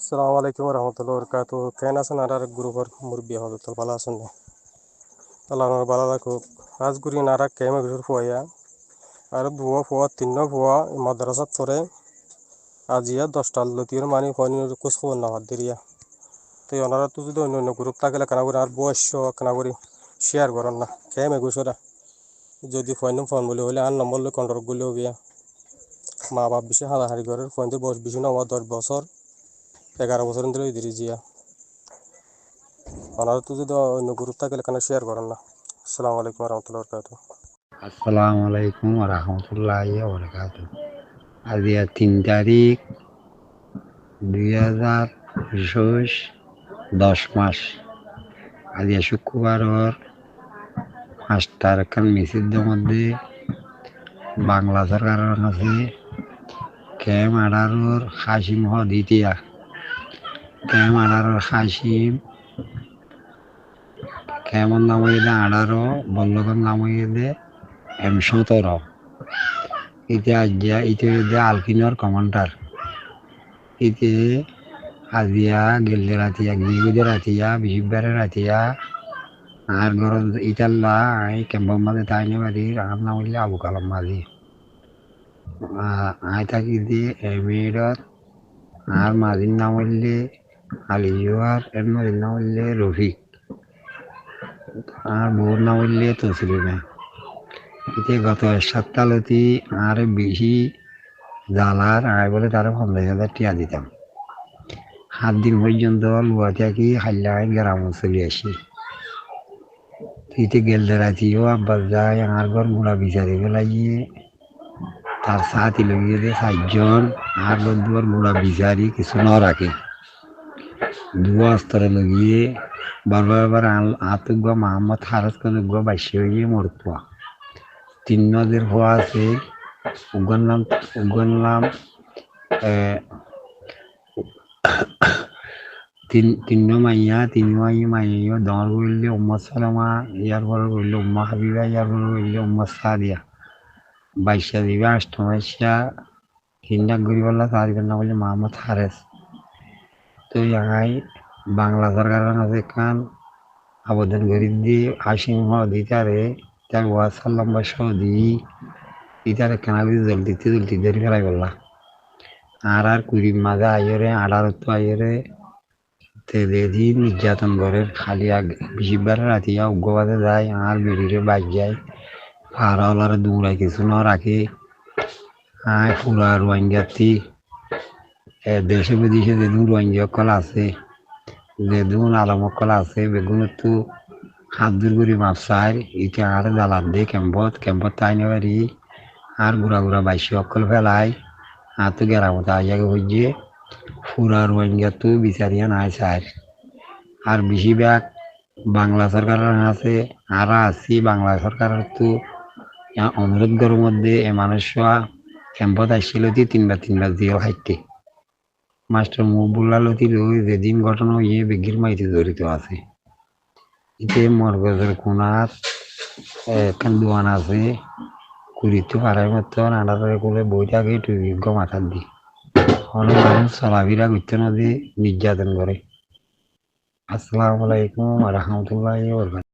আসসালামু আলাইকুম রহমতুল্লাহ বরকাত কেন আছেন আর গ্রুপের মুরব্বী হজরত ভালো আছেন না আল্লাহ আমার ভালো রাখুক আজ গুরি নারা কেমে ঘুর ফুয়াইয়া আর বুয়া ফুয়া তিন্ন ফুয়া মাদ্রাসাত পরে আজিয়া 10টা লতির মানি হয়নি কুছ খবর না হাত দিরিয়া তো ওনারা তো যদি অন্য অন্য গ্রুপ থাকলে কেনা করে আর বয়স কেনা করি শেয়ার করেন না কেমে ঘুষরা যদি ফোন ফোন বলে হলে আর নম্বর লই কন্ট্রোল করলেও গিয়া মা বাপ বেশি হারাহারি করে ফোনতে বয়স বেশি না 10 বছর 11 বছর ধরে দিরি জিয়া ওনারা তো যদি অন্য গ্রুপ থাকলে কেন শেয়ার করেন না আসসালামু আলাইকুম রহমতুল্লাহ বরকাত আসসালামু আলাইকুম রহমতুল্লাহি বারাকাতুহু। আজ 3 তারিখ 2025 10 মাস। আজ শুক্রবার ওর 5টার মিছিলের মধ্যে বাংলা সরকারের কাছে ক্যাম আডারোর হাসিম দ্বিতীয় ক্যাম আডারোর হাসিম কেমন নাম হইলে আডারো বল্লভের নাম হইলে M17 ইতে আলকিনর কমান্ডার ইতে আজিয়া গেলে রাতিয়া গিয়ে রাতিয়া বিশিবারে রাতিয়া আর ঘর ইটাল্লা আই কেম্বর মাঝে তাইনে বাড়ি আর নাম হইলে আবু কালাম মাঝি আই থাকি দিয়ে এমিরত আর মাঝির নাম হইলে আলিজুয়ার এর মাঝির নাম হইলে রফিক আর বউর নাম হইলে তসলিমা। এতে গত 1 সপ্তাহতি আর বেশি জালার আয় বলে তারা 50,000 টিয়া দিতাম। 7 দিন পর্যন্ত লুয়া থাকি হাল্লায় গ্রাম চলে আসি। ইতে গেলে রাতিও আব্বাস যায় আমার ঘর মুড়া বিচারি বেলাইয়ে তার সাথী লগিয়ে দিয়ে 4 জন আর দুয়ার মুড়া বিচারি কিছু না রাখে দুয়া স্তরে লগিয়ে বারবার আতুগা মোহাম্মদ হারস করে গো বাইশে হয়ে মরতুয়া 3 নদের হওয়া আছে উগর নাম তিন মাইয়া দর করলে উম্মদ সালামা ইয়ার পর করলে উম্মা হাবিবা ইয়ার পর করলে উম্মদ সাদিয়া 22 দিবে 8 3 লাখ গরিবাল্লা তারিখের নাম বললে মোহাম্মদ হারেস। তো ইয়াই বাংলা সরকারের কাছে কান আবেদন করি দিয়ে হাসিম দিতারে তার ওয়াসাল লম্বা সৌদি ইতারে কেনাবি জলদি ধরে ফেলাই বললা আর কুড়ি মাঝে আইরে 18 আইরে তেদি নির্যাতন করে খালি বেশিবার রাতিয়া উগ্রবাদে যায় আর বেরিয়ে বাজ যায় পাড়াওয়ালারা দৌড়াই কিছু না রাখে পুরা রোহিঙ্গাতি দেশে বিদেশে যেদিন রোহিঙ্গা কল আছে যেদিন আলম কল আছে বেগুন তো হাত দূর করি মাপসার ইটা আর জ্বালার দিয়ে ক্যাম্পত তাইনে পারি আর ঘুরা বাইশে অকল ফেলাই আর তো গেরামত আইয়াকে হইছে পুরা রোহিঙ্গা তো বিচারিয়া নাই স্যার। আর বেশিরভাগ বাংলা সরকারের আছে আর আছি বাংলা সরকারের তো অনুরোধ করার মধ্যে এ মানুষরা ক্যাম্পত আসছিল 3বার জেল খাইতে মাস্টার মুবুল্লা লতি যেদিন ঘটনা হইয়ে বেগির মাইতে জড়িত আছে। এতে মরগজের কোনার একখান দোয়ান আছে কুড়িতে পাড়ার মতো আনারে করে বই থাকে টুইজ্ঞ মাথার দি অনেক মানুষ চলাফেরা করতে না দিয়ে নির্যাতন করে। আসসালামু আলাইকুম রহমতুল্লাহি ওয়া বারাকাতুহু।